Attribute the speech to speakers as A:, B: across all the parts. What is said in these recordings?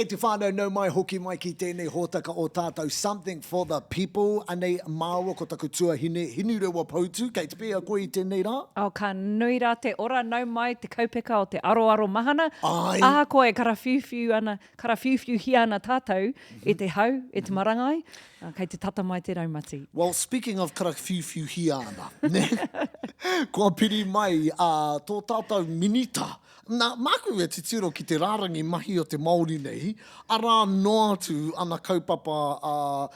A: E te whānau nau mai hoki mai ki tēnei hōtaka o tātou something for the people. Anei māua ko taku tua Hinurewa pautu. Kei te pēa koe i tēnei rā.
B: Ka nui rā te ora nau mai te kaupeka o te aroaro mahana.
A: Ai.
B: Aha koe karawhiwhiu hi ana tātou e te hau, e te marangai. Kei te tata mai te raumati.
A: Well, speaking of karawhiwhiu hi ana, ne? Kua piri mai tō tātou minita. Nā, māku e te tiro ki te rārangi mahi o te Māori nei, ara noa atu ana kaupapa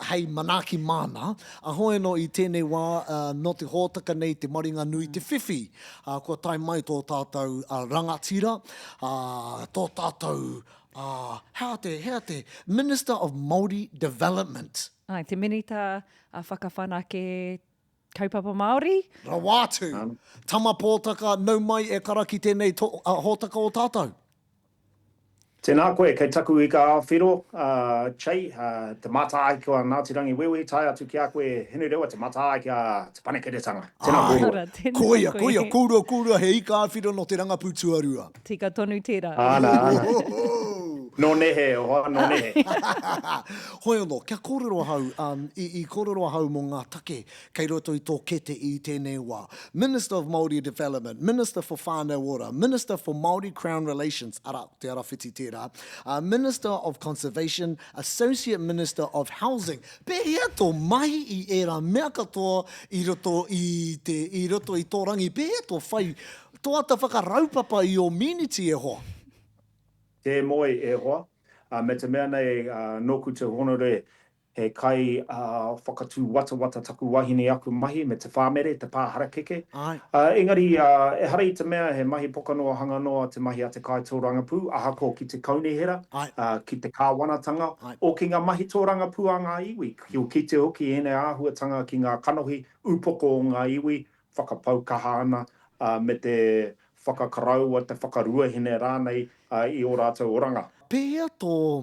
A: hei manaki mana, a hoe no i tēnei wā no te hōtaka nei te maringa nui te whiwhi. Kua tai mai tō tātou rangatira, tō tātou, hea te Minister of Māori Development.
B: Ai, te minita whakawhanake kaupapa Māori.
A: Rawātu. Tama Potaka, nau mai e kara ki tēnei hōtaka o tātou.
C: Tēnā koe, kei taku i ka whiro, Chei, te mata ai kua Ngātirangi Wewe, tai atu ki a koe Hinurewa, te mata ai ki a te panekeretanga. Tēnā koe.
A: Koia, he ika a whiro no te rangaputuarua.
B: Tika tonu tērā.
C: Ana. No nehe, no nehe.
A: Hoi anō, kia kōrero hau, i kōrero hau mō ngā take, kei roto i tō kete i tēnei wā. Minister of Māori Development, Minister for Whānau Ora, Minister for Māori Crown Relations, te ara whiti tērā, Minister of Conservation, Associate Minister of Housing. Pēhea tō mahi i era mea katoa i roto i tō rangi, pēhea tō whai, tō ata whakaraupapa i o miniti e hoa.
C: Te moe e hoa, me te mea nei nōku te honore he kai whakatū wata taku wahine aku mahi me te whāmere, te pāhara keke. Engari, e hara i te mea he mahi pokanoa hanganoa te mahi a te kai tōrangapū, aha ko ki te kaunihera, ki te kāwanatanga, o ki ngā mahi tōrangapū a ngā iwi. Ki te hoki ene āhuatanga ki ngā kanohi upoko o ngā iwi, whakapau kaha ana me te whakakaraua, te whakarua hine rānei i o rātou oranga.
A: Pēhea tō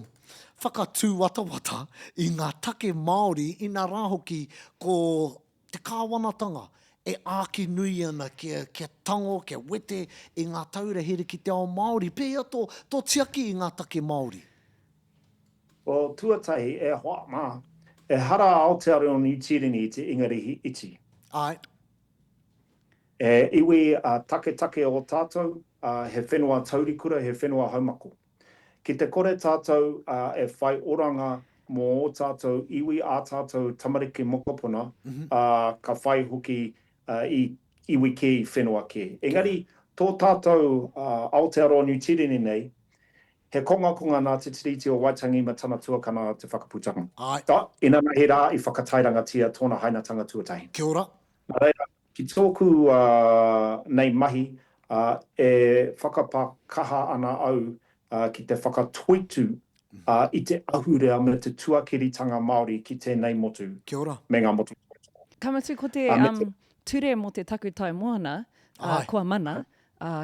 A: whakatū wata i ngā take Māori i ngā rāhoki ko te kāwanatanga e āki nui ana kia tango, kia wete i ngā taura here ki te ao Māori. Pēhea tō tiaki i ngā take Māori.
C: O tuatahi e hoa mā, e hara Aotearoa New Zealand i te ingarihi iti.
A: Ai.
C: E iwi take o tātou, he whenua taurikura, he whenua haumako. Ki te kore tātou e whai oranga mō o tātou iwi a tātou tamariki mokopuna, ka whai hoki i iwi ke i whenua ke. Engari, tō tātou Aotearoa New Zealand nei, he konga nā Te Tiriti o Waitangi ma tana tuakana te whakaputanga. Ina nahi rā i whakatairangatia tōna hainatanga tuatahi.
A: Kia ora.
C: Reira, ki tōku nei mahi, e whakapakaha ana au ki te whakatoitu i te ahurea me te tuakiritanga Māori ki tēnei motu.
A: Kia ora.
C: Me ngā motu.
B: Kamatu ko te ture mo te takutai moana, kua mana,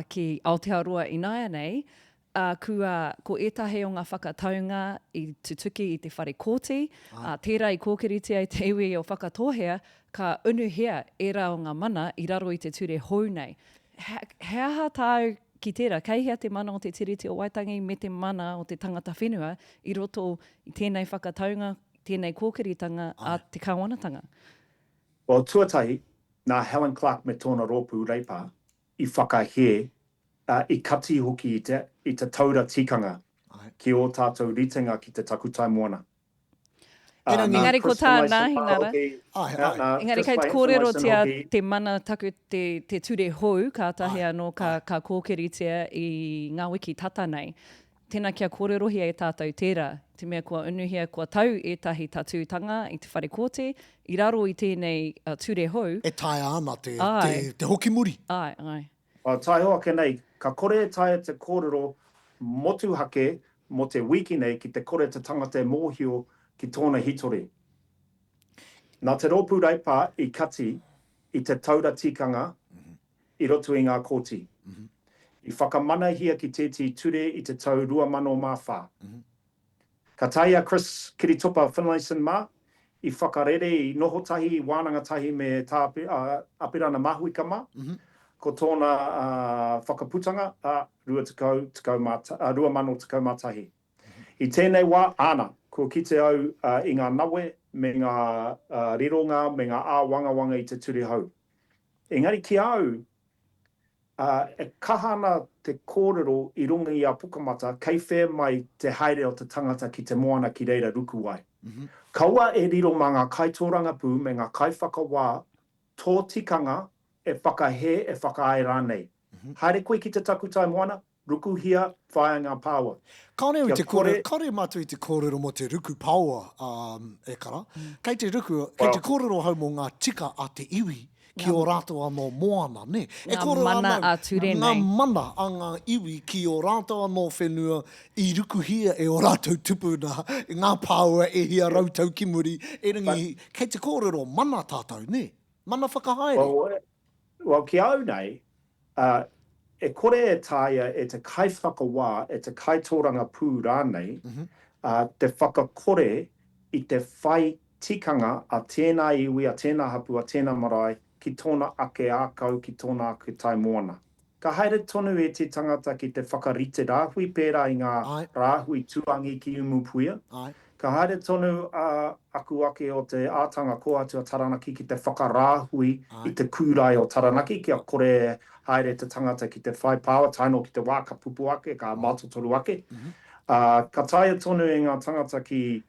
B: ki Aotearoa Inaia nei, ko etahe o ngā whakataunga i tutuki i te whare kōti, tērā i kōkiriti ai te iwi o whakatohea, ka unuhea e rā o ngā mana i raro i te ture hou nei. He aha tāu ki tērā, kei hea te mana o te tiriti o Waitangi me te mana o te tangata whenua i roto i tēnei whakataunga, tēnei kōkiritanga a te kāwanatanga?
C: O tuatahi, nā Helen Clark me tōna rōpū reipa i whakahē i kati hoki i te taura tikanga ki o tātou ritenga ki te takutai moana.
B: Engari ko tā nāhingara. Engari kei te kōrero te mana taku te ture hou, ka tahi anō ka kōkiritia i ngā wiki tata nei. Tēnā kia kōrerohia e tātou tērā. Te mea kua unuhia kua tau etahi tātūtanga i te whare kōte, i raro i tēnei ture hou.
A: E tae ana te hoki muri.
B: Ai.
C: Tai hoa ke nei, ka kore tae te kōrero motu hake mo te wiki nei ki te kore te tangata mōhio ki tōna hitori. Nā te rōpū reipa i kati i te taura tikanga i roto i ngā kōti. I whakamanahia ki tēti ture i te tau 2004. Ka taia Chris Kiritopa Finlayson mā, i whakarere i noho tahi, wānanga tahi me tā apirana mahuika mā, ko tōna whakaputanga 2011. I tēnei wā, ana, ko kite au i ngā nawe, me ngā rironga, me ngā āwangawanga i te ture hau. Engari ki au, e kahana te kōrero I runga I a pukamata, kei whē mai te haere o te tangata ki te moana ki reira ruku wai. Kaua e riro mā ngā kaitōranga pū me ngā kaiwhakawā, tō tikanga e whakahe e whakaae rānei. Haere koe ki te takutai moana, ruku hia, whaia ngā pāua.
A: Kaore mātou I te kōrero mo te ruku pāua e kara. Kei te kōrero hau mo ngā tika a te iwi, ki o rātou anō moana, ne?
B: Ngā mana a ture nei.
A: Ngā mana a ngā iwi ki o rātou anō whenua I ruku hia e o rātou tupuna, ngā pāua e hia rautau ki muri, e ringi, kei te kōrero mana tātou, ne? Mana whakahaere.
C: Well, ki au nei, e kore e tāia e te kaiwhakawā, e te kaitōranga pū rānei, te whakakore I te whai tikanga a tēnā iwi, a tēnā hapu, a tēnā marae, ki tōna ake ākau, ki tōna ake tai moana. Ka haere tonu e te tangata ki te whakarite rāhui pērā I ngā rāhui tuangi ki umupuia. Ka haere tonu aku ake o te ātanga ko atua taranaki ki te whakarāhui I te kūrai o taranaki, ki a kore haere te tangata ki te whai pāua, taino ki te wā ka pupu ake, ka mātotoru ake. Ka taia tonu e ngā tangata ki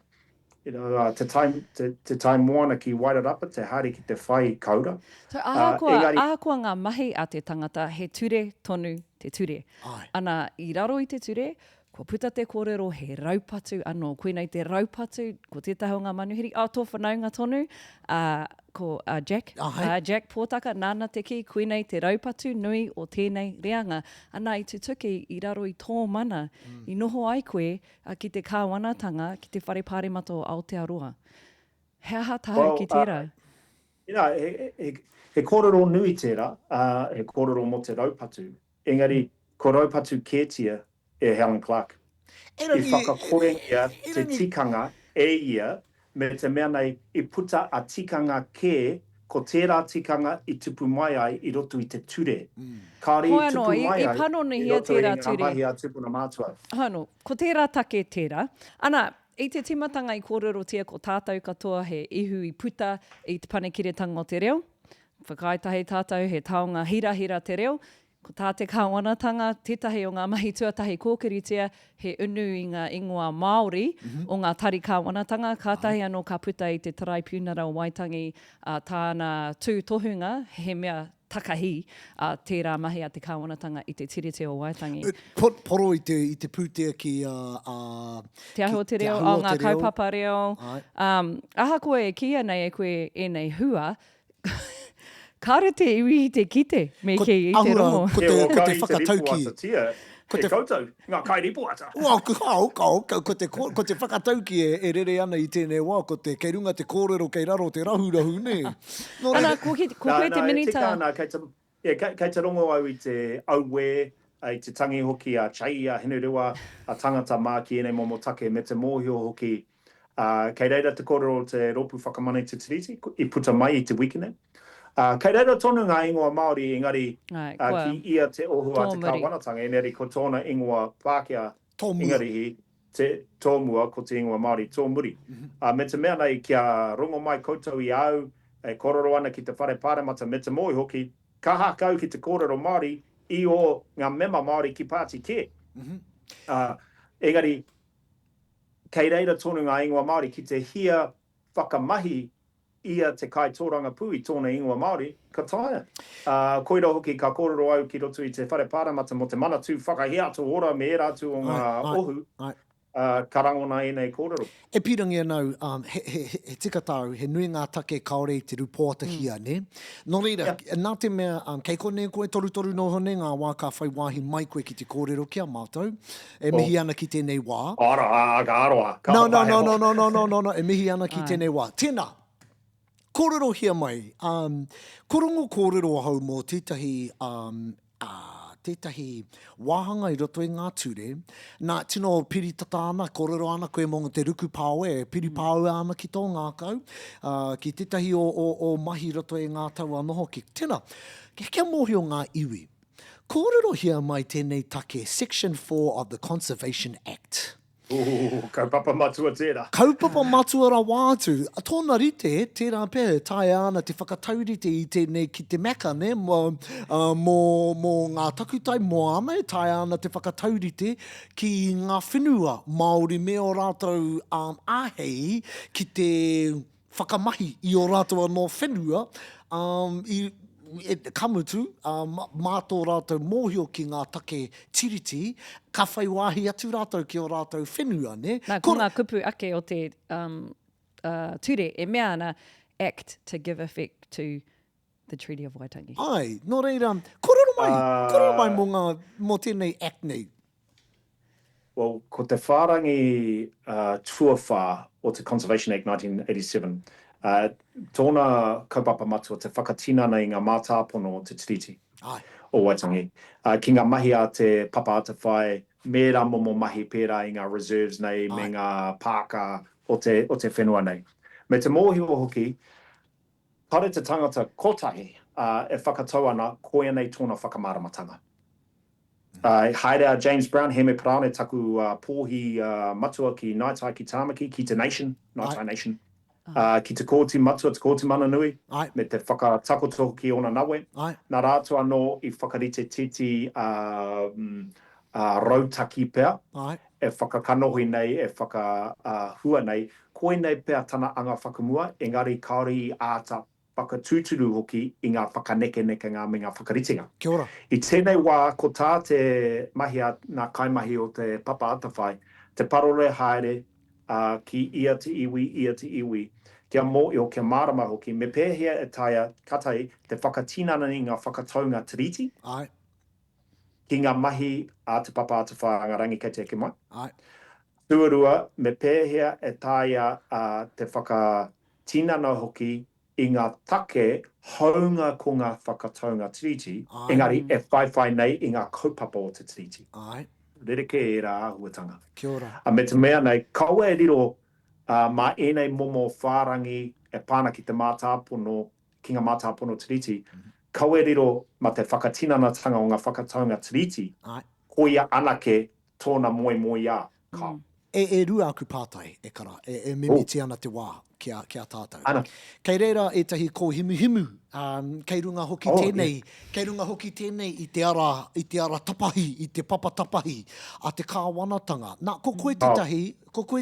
C: te tai moana ki Wairarapa, te haere ki te whai kaura.
B: So, ahakoa ngā mahi a te tangata, he ture tonu te ture. Ana I raro I te ture, ko puta te kōrero he raupatu anō. Koenei te raupatu, ko tētahi o ngā manuhiri. Tō whanaunga tonu, ko Jack. Jack Potaka, nāna te ki, koenei te raupatu nui o tēnei reanga. Ana I te tuki I raro I tō mana, I noho ai koe ki te kāwanatanga, ki te whare pāremato o Aotearoa. He aha tahu ki tērā?
C: He kōrero nui tērā, he kōrero mo te raupatu. Engari, ko raupatu kētia, e Helen Clark. I whakakorengia te tikanga e ia, me te mea nei I puta a tikanga kē, ko tērā tikanga I tupu mai ai I roto I te ture. Kāri I tupu mai ai I roto I ngā mahi a tupuna mātua.
B: Hano, ko tērā take tērā. Ana, I te timatanga I kōrero tia ko tātou katoa he ihu I puta I te panekiretanga o te reo. Whakaitahi tātou he taonga hira te reo. Ko tā te kāwanatanga, tētahi o ngā mahi tuatahi kōkiritia, he unu I ngā ingoa Māori o ngā tari kāwanatanga, kātahi anō ka puta I te tarai piunara o Waitangi, tāna tū tohunga, he mea takahi, tērā mahi a te kāwanatanga I te tiriti o Waitangi.
A: Poro I te pūtea ki
B: Te aho te reo, o ngā kaupapa reo. Aha koe e kia nei e koe e nei hua, kāre te iwi I te kite, me ke I te rongo.
A: Ko te whakatauki.
C: Ko te koutou, ngā kairipo ata.
A: Ko te whakatauki e rere ana I tēnei wā, ko te kei runga te kōrero kei raro te rahurahu, ne?
B: Ana, ko koe te minita.
C: Kei te rongo au I te auwe, I te tangi hoki a chai a Hinurewa, a tangata mā ki enei momotake, me te mōhio hoki. Kei reira te kōrero te ropu whakamane Te Tiriti, I puta mai I te weekend. Kei reira tonu ngā ingoa Māori, engari ki ia te ohua te kāwanatanga, engari ko tōna ingoa Pākehā, engari hi te tōmua ko te ingoa Māori, tōmuri. Me te mea nei kia rongo mai koutou I au, e kororo ana ki te whare pāremata me te moi hoki, ka hakau ki te kōrero Māori I o ngā mema Māori ki Pāti Kē. Engari, kei reira tonu ngā ingoa Māori ki te hia whakamahi ia te kaitōranga pū I tōna ingoa Māori, ka taia. Koira hoki ka kōrero au ki roto I te whare pāremata mo te manatū whakahiatu ora me rātu o ngā ohu, ka rangona I nei kōrero.
A: E pirangi anau, he tikatau, he nui ngā take kaore I te rupōtahia, ne? Nō reira, nā te mea, kei kone koe toru no hone ngā wā ka whai wāhi mai koe ki te kōrero kia mātou, e mihi ana ki tēnei wā.
C: Ka aroa.
A: No, e mihi ana ki tēnei wā. Tēnā, kōrero hia mai, korongo kōrero hau mō tētahi wāhanga I roto I ngā ture, nā tino piri tata ana, kōrero ana koe mō te ruku pāue, piri pāue ana ki tō ngā kau, ki tētahi o mahi roto I ngā tau anoho ki. Tēnā, kia mōhio ngā iwi. Kōrero hia mai tēnei take, Section 4 of the Conservation Act.
C: Kaupapa matua tērā.
A: Kaupapa matua rā wātu. Tōna rite, tērā pēr, tae ana te whakataurite i tēnei ki te meka, ne? Mō ngā takutai moana, tae ana te whakataurite ki ngā whenua Māori me o rātou āhei ki te whakamahi i o rātou anō whenua e te kamutu, mātō rātou mōhio ki ngā take tiriti, ka whai wāhi atu rātou ki o rātou whenua, ne?
B: Nā, ko ngā kupu ake o te ture, e mea ana act to give effect to the Treaty of Waitangi.
A: Ai, nō reira, kororo mai mō tēnei act nei.
C: Well, ko te whārangi tuawhā o te Conservation Act 1987, tōna kaupapa matua te whakatinana i ngā mātāpono o te tiriti o Waitangi. Ki ngā mahi a te papa ata whai, mērā momo mahi pērā i ngā reserves nei, me ngā pāka o te whenua nei. Me te mōhio hoki, pare te tangata kotahi e whakatau ana koe nei tōna whakamāramatanga. Haere a James Brown, he me parane taku pōhi matua ki Ngātai ki Tāmaki, ki te Nation, Ngātai Nation. Ki te kōti matua, te kōti mananui, me te whakatakoto ki ona nawe. Nā rātua anō i whakarite titi rautaki pēr, e whakakanohi nei, e whakahua nei, koe nei pēr tana anga whakamua, engari kaori i āta whakatūturu hoki i ngā whakaneke ngā me ngā whakaritinga.
A: Kia ora.
C: I tēnei wā, ko tā te mahi a ngā kaimahi o te papa atawhai, te parore haere, ki ia te iwi, kia mōio, kia mārama hoki, me pēhea e taia katai te whakatinana i ngā whakataunga tiriti, ki ngā mahi a te papa atawhai a ngā rangi kei te eke mai. Tuarua, me pēhea e taia te whakatinana hoki i ngā take haunga ko ngā whakataunga tiriti, engari e whai nei i ngā kaupapa o te tiriti. Rereke e rā ahuatanga.
A: Kia ora.
C: Me te mea nei, kaua e riro mā enei momo whārangi e pāna ki te mātāpono, ki ngā mātāpono tiriti, kaua e riro ma te whakatinanatanga o ngā whakataunga tiriti, koia anake tōna moe a ka.
A: E rua aku pātai, e kara, e mimiti ana te wā kia tātou. Ana. Kei reira e tahi ko himu, kei runga hoki tēnei i te ara tapahi, i te papa tapahi, a te kāwanatanga. Nā, ko koe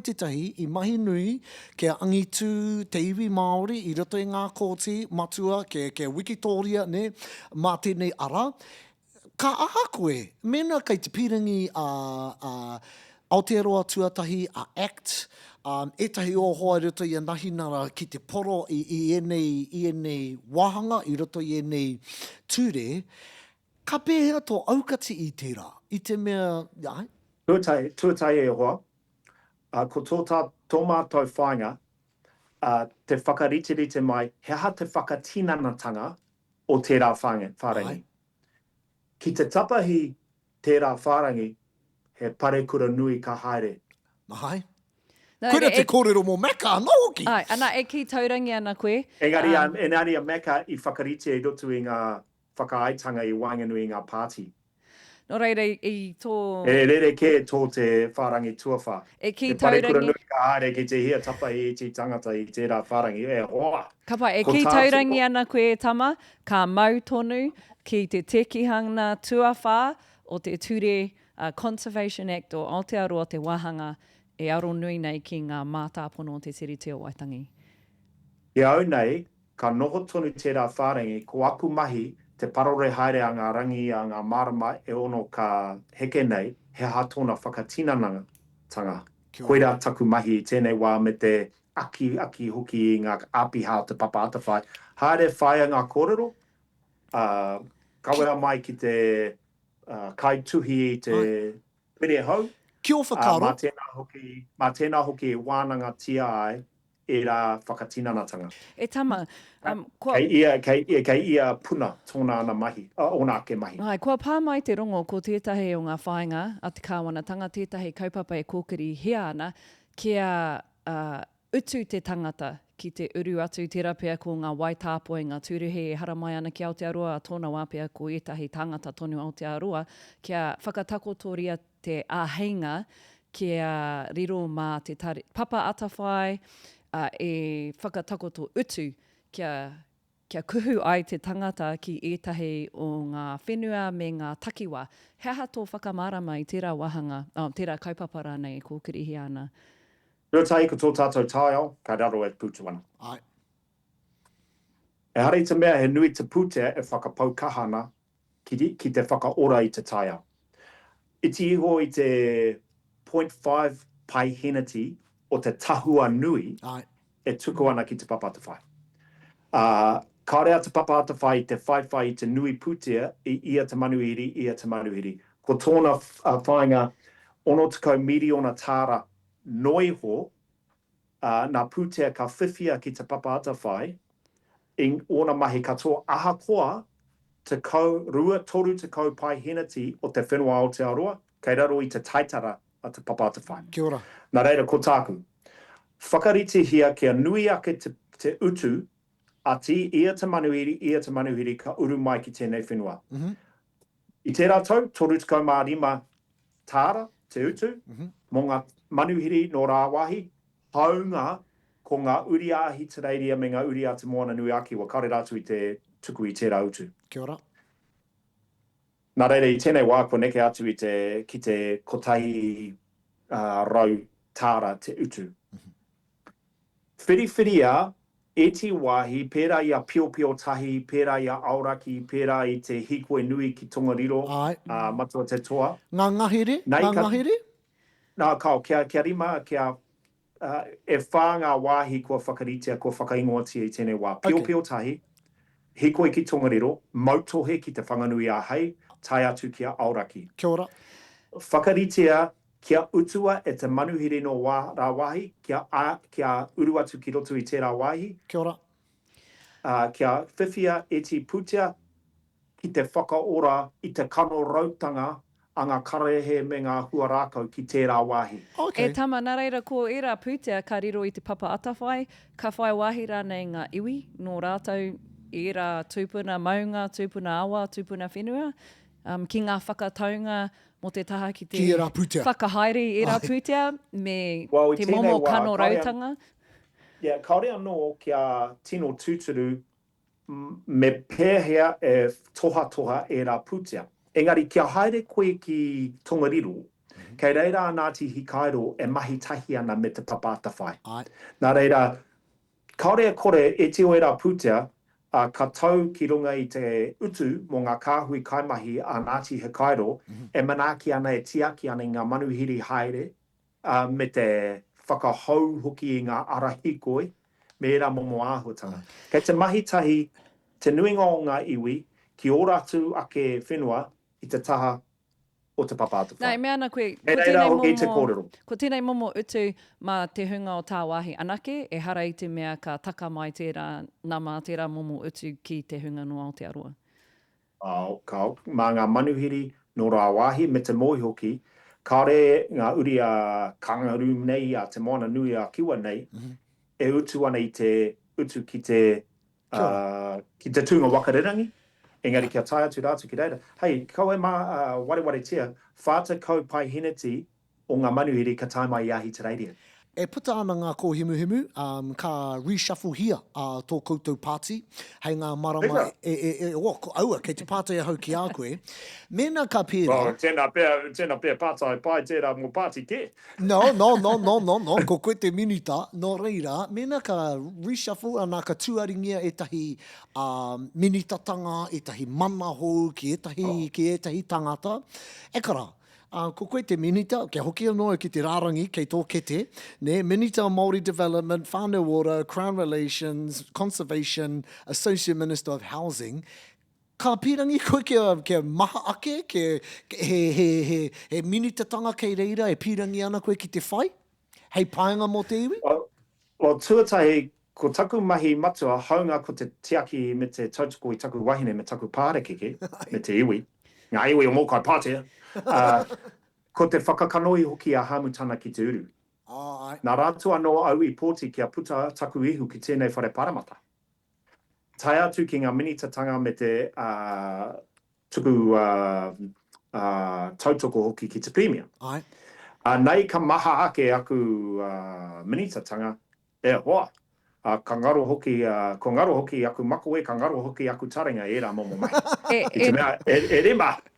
A: te tahi i mahi nui kia angitu te iwi Māori i roto i ngā kōti matua ke Wikitoria, ne, mā tēnei ara. Ka aha koe, mena kei te pirangi Aotearoa tuatahi a ACT, etahi o hoa roto i a nahinara ki te poro i enei wahanga, i roto i enei ture, ka pēhea tō aukati i tērā, i te mea, ai?
C: Tuatai e hoa, ko tō mātou whāinga, te whakarite mai, he aha te whakatinanatanga o tērā whārangi. Ki te tapahi tērā whārangi, he pare kura nui ka haere.
A: Mahai. Koera te kōrero mō meka, anō hoki.
B: Ai, ana e ki taurangi ana koe.
C: Engari a meka i whakarite i roto i ngā whakaaitanga i wainganui i ngā pāti.
B: Nō reira i tō...
C: E rere ke tō te whārangi tuawha.
B: E ki
C: taurangi. He pare kura nui ka haere ki te hia tapa i te tangata i tērā whārangi. E hoa.
B: Kapa, e ki taurangi ana koe Tama, ka mau tonu ki te tekihanga tuawha o te ture Conservation Act o Aotearoa te wahanga e aro nui nei ki ngā mātāpono o te tiriti o Waitangi.
C: I au nei, ka noho tonu tērā whārangi, ko aku mahi te parore haere a ngā rangi a ngā marama e ono ka heke nei, he aha tōna whakatinanatanga. Koera taku mahi tēnei wā me te aki hoki i ngā āpiha o te papa atawhai. Haere whaia ngā kōrero, kawea mai ki te kai tuhi i te pere hau.
A: Kia o whakaro.
C: Mā tēnā hoki e wānanga tia ai e rā whakatinanatanga.
B: E Tama,
C: Kei ia puna tōna ana mahi, ona ake mahi.
B: Ai, kua pā mai te rongo ko tētahi o ngā whāinga a te kāwanatanga, tētahi kaupapa e kōkiri hea ana, kia utu te tangata ki te uru atu tērā pēr ko ngā waitāpoe, ngā turuhe e hara mai ana ki Aotearoa, a tōna wāpea ko etahi tangata tonu Aotearoa, kia whakatakotoria te āheinga kia riro mā te papa atawhai e whakatakoto utu kia kuhu ai te tangata ki ētahi o ngā whenua me ngā takiwa. He aha tō whakamārama i tērā wahanga, tērā kaupapa rānei e kōkirihi ana?
C: Rua tai ko tō tātou tāiao, ka raro e pūtu ana.
A: Ai.
C: E hara i te mea he nui te pūtea e whakapau kahana ki te whakaora i te tāiao. I te iho i te 0.5 paiheneti o te tahua nui e tuku ana ki te papa atawhai. Ka rea te papa atawhai te whaiwhai i te nui pūtea i ia te manuhiri. Ko tōna whainga 60 miliona tāra noiho nā pūtea ka whiwhia ki te papa atawhai i ona mahi katoa ahakoa te toru te kau paiheneti o te whenua Aotearoa, kei raro i te taitara a te papa atawhai.
A: Kia ora.
C: Nā reira, ko tāku. Whakarite hia kia nui ake te utu ati ia te manuhiri ka uru mai ki tēnei whenua. I tērā tau, toru te kau mā rima tāra, te utu, mō ngā manuhiri no rāwahi, haunga ko ngā uri ahi te reiria me ngā uri a te moana nui aki wa kaore rātu i te tuku i tērā utu.
A: Kia ora.
C: Nā reira, i tēnei wā ko neke atu ki te kotahi rau tāra te utu. Whiriwhiria e te wāhi, pērā ia pio tahi, pērā ia auraki, pērā i te hikoe nui ki Tongariro, matua te toa.
A: Ngā ngahere?
C: Nā kao, kia rima, e whā ngā wāhi kua whakaritea, kua whakaingoatia i tēnei wā. Pio tahi, hikoe ki Tongariro, mautohe ki te whanganui a hei, tai atu kia auraki.
A: Kia ora.
C: Whakaritea kia utua e te manuhiri no rā wāhi, kia uru atu ki roto i tērā wāhi.
A: Kia ora.
C: Kia whiwhia e te pūtea ki te whakaora i te kano rautanga a ngā karehe me ngā huarākau ki tērā wāhi.
B: Okay. E tama, nā reira, ko ērā pūtea ka riro i te papa atawhai, ka whai wāhi rānei ngā iwi, no rātau ērā tūpuna maunga, tūpuna awa, tūpuna whenua, ki ngā whakataunga mo te taha ki te whakahaere ērā pūtea, me te momo kano rautanga.
C: Kaore anō kia tino tūturu me pēhea e toha ērā pūtea. Engari, kia haere koe ki Tongariro, kei reira Ngāti Hikairo e mahi tahi ana me te papa atawhai. Nā reira, kaore kore e te o ērā pūtea, ka tau ki runga i te utu mō ngā kāhui kaimahi a Ngāti Hikairo, e manaaki ana e tiaki ana i ngā manuhiri haere me te whakahau hoki i ngā ara hikoi me ērā momo āhuatanga. Kei te mahi tahi, te nuinga o ngā iwi, ki ora atu ake whenua i te taha o te papa atawhai.
B: Nā, mea ana koe, ko tēnei momo utu mā te hunga o tā wāhi anake, e hara i te mea ka taka mai tērā momo utu ki te hunga no Aotearoa.
C: Kao, mā ngā manuhiri no rā wāhi me te mohi hoki, kaore ngā uri a kangaru nei a te moana nui a kiwa nei, e utu ana i te utu ki te tunga wakarirangi. Engari kia tai atu rātu ki reira. Hei, kaue mā ware tia, whāta kau paiheneti o ngā manuhiri ka tai mai i ahi te reiria.
A: E puta ana ngā kōhimuhimu, ka reshuffle hia tō koutou pāti, hei ngā marama aua, kei te pātai ahau ki a koe. Mena ka pēra...
C: Tēnā pēr pātai pai tērā mō pāti ke.
A: No, ko koe te minita, no reira, mena ka reshuffle anā ka tuaringia e tahi minitatanga, e tahi manahou, ki etahi tangata. E kara, ko koe te minita, kia hoki anō ki te rārangi, kei tō kete, ne, Minita Māori Development, Whānau Ora, Crown Relations, Conservation, Associate Minister of Housing, ka pirangi koe kia maha ake, he minitatanga kei reira, e pirangi ana koe ki te whai? Hei paenga mō te iwi?
C: O tuatahi, ko taku mahi matua, haunga ko te tiaki me te tautoko i taku wahine me taku pārekeke, me te iwi. Ngā iwi o mōkai pātea. Ko te whakakanoi hoki a hamutana ki te uru. Nā rātua no au i pōti kia puta taku ihu ki tēnei whare paramata. Tai atu ki ngā minitatanga me te tuku tautoko hoki ki te premium. Nei ka maha ake aku minitatanga, hoa. Ka ngaro hoki, ko ngaro hoki aku mako ka ngaro hoki aku taringa e rā momo mai. I te mea,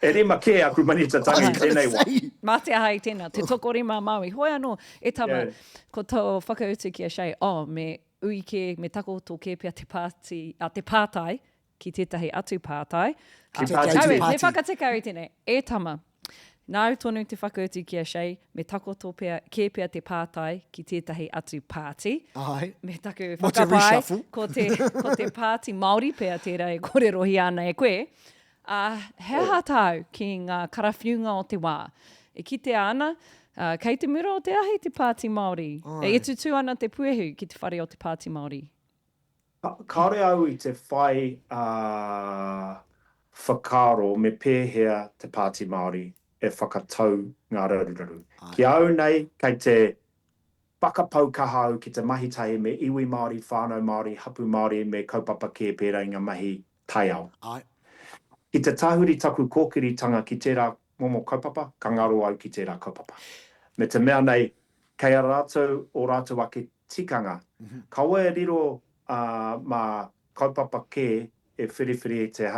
C: e rima ke aku manitatanga I tēnei wā.
B: Mate aha I tēnā, te tokorima Māui. Hoi anō, Tama, ko tō whakautu ki a Shea, me uike, me tako tō kēpia te pātai, ki tētahi atu pātai. Me whakatekau I tēnei, Tama, nāu tonu te whakautu ki a Shea, me tako tō kēpia te pātai ki tētahi atu pāti. Me taku whakapai, ko te pāti Māori pēr tērā e kore rohi ana e koe. He hātau ki ngā karawhiunga o te wā. E kite ana, kei te mura o te ahi te pāti Māori. E tutu ana te puehu ki te whare o te pāti Māori.
C: Kāre au I te whai whakaro me pēhea te pāti Māori. E whakatau ngā raruraru. Ki au nei, kei te whakapau kaha au ki te mahi tai me iwi Māori, whānau Māori, hapu Māori me kaupapa ke pērā I ngā mahi tai au. Ki te tahuri taku kōkiritanga ki tērā momo kaupapa, ka ngaro au ki tērā kaupapa. Me te mea nei, kei a rātou o rātou ake tikanga, kaua e riro mā kaupapa ke e whiriwhiri te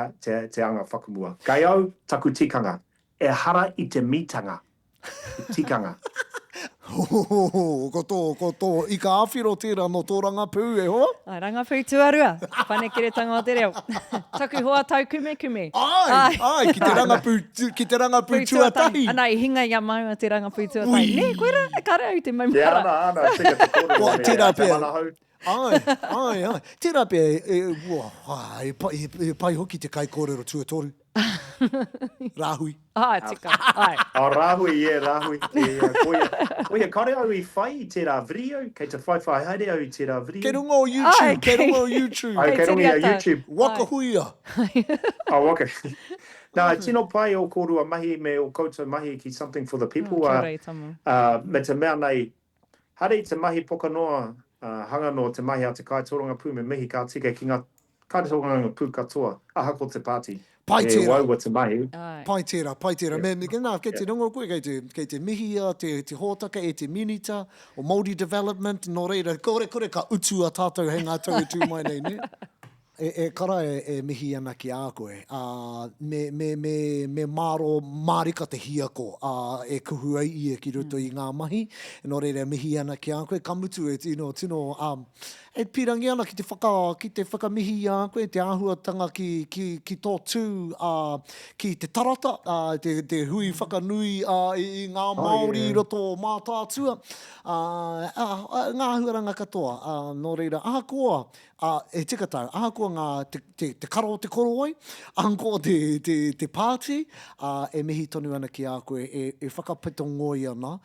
C: anga whakamua. Kei au taku tikanga, e hara I te mitanga, tikanga.
A: Ko tō, I ka awhiro tērā no tō rangapū e hoa?
B: Rangapū tuarua, whanekeretanga o te reo. Taku hoa tau kume.
A: Ai, ki te rangapū tuatahi.
B: Ana I hinga ia mau a te rangapū tuatahi. Ne, koera, kare au te maumara.
C: Ana, tika te koro.
A: Tērā pēr. Ai. Tērā pēr, e pai hoki te kai kōrero tuatoru. Rāhui.
B: Tika. Ai.
C: Rāhui, rāhui. Oia, kare au I whai tērā video, kei te whai haere au I tērā video.
A: Kei runga o YouTube, kei runga o YouTube.
C: Kei runga o YouTube.
A: Waka huia.
C: Waka. Nā, tino pai o kōrua mahi me o koutou mahi ki Something for the People. Me te mea nei, hare te mahi poka noa, hanga no te mahi a te kaitoronga pū me mihi ka tika ki ngā kaitoronga pū katoa, aha ko te pāti.
A: Pai tērā.
C: E waua te mahi.
A: Pai tērā. Kei te rongo koe, kei te mihia, te hōtaka e te minita, o Māori Development, no reira, kore ka utu a tātou he ngā tau e tū mai nei, ne? E kara e mihi ana ki a koe. Me maro marika te hiako e kuhu ai ia ki roto I ngā mahi. No reira mihi ana ki a koe. Ka mutu e tino e pirangi ana ki te whakamihi a koe, te āhuatanga ki tō tū, ki te tarata, te hui whakanui I ngā Māori roto mā tātua. Ngā huaranga katoa. No reira, ahakoa, e tikatau, ahakoa ngā te karo o te korowai, ahakoa te pāti, e mihi tonu ana ki a koe, e whakapitongoi ana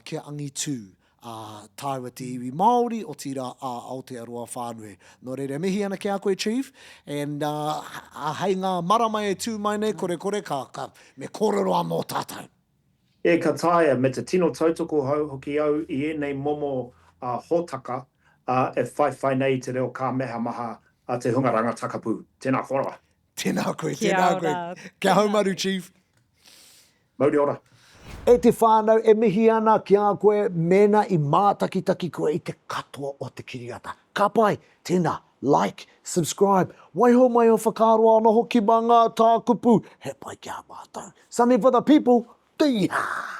A: kia angi tū. Tāua te iwi Māori o tira Aotearoa whānui. No reira, mihi ana ki a koe, Chief, and hei ngā marama e tū mai nei, kore ka me kōrero anō tātou.
C: E ka taia, me te tino tautoko hoki au I nei momo hōtaka, e whai nei te reo ka meha maha a te hungaranga takapū. Tēnā koroa.
A: Tēnā koe. Kia haumaru, Chief.
C: Māori ora.
A: E te whānau e mihi ana ki a koe, mena I mātakitaki koe I te katoa o te kiriata. Ka pai, tēnā, like, subscribe, waiho mai o whakaroa ana hoki manga tā kupu, he pai kia mātou. Something for the people, te iha!